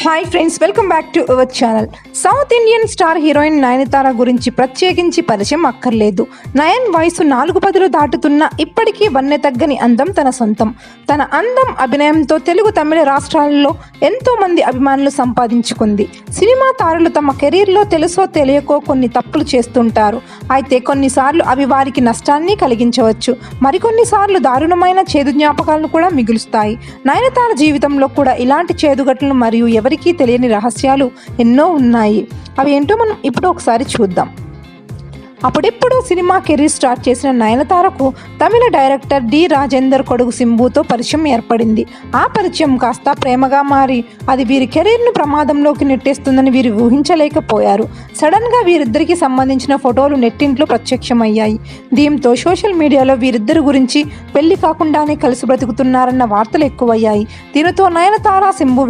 Hi friends, welcome back to our channel. South Indian star heroine Nayanthara గురించి ప్రత్యేకించి పరిచయం అక్కర్లేదు. నయన్ వయసు 40 దాటుతున్నా ఇప్పటికీ వన్నె తగ్గని అందం తన సొంతం. తన అందం, అభినయంతో తెలుగు, తమిళ రాష్ట్రాలలో ఎంతో మంది అభిమానులు సంపాదించుకుంది. సినిమా తారలు తమ కెరీర్లో తెలుసో తెలియకో కొన్ని తప్పులు చేస్తుంటారు. అయితే కొన్నిసార్లు అవి వారికి నష్టాన్ని కలిగించవచ్చు. మరికొన్నిసార్లు దారుణమైన చేదు జ్ఞాపకాలను కూడా మిగులుస్తాయి. నయనతార జీవితంలో కూడా ఇలాంటి చేదుగట్లు మరియు ఎవరికీ తెలియని రహస్యాలు ఎన్నో ఉన్నాయి. అవి ఏంటో మనం ఇప్పుడు ఒకసారి చూద్దాం. అప్పుడెప్పుడు సినిమా కెరీర్ స్టార్ట్ చేసిన నయనతారకు తమిళ డైరెక్టర్ డి రాజేందర్ కొడుకు సింబుతో పరిచయం ఏర్పడింది. ఆ పరిచయం కాస్త ప్రేమగా మారి అది వీరి కెరీర్ను ప్రమాదంలోకి నెట్టేస్తుందని వీరు ఊహించలేకపోయారు. సడన్గా వీరిద్దరికి సంబంధించిన ఫోటోలు నెట్టింట్లో ప్రత్యక్షమయ్యాయి. దీంతో సోషల్ మీడియాలో వీరిద్దరి గురించి పెళ్లి కాకుండానే కలిసి బ్రతుకుతున్నారన్న వార్తలు ఎక్కువయ్యాయి. దీనితో నయనతార, సింబు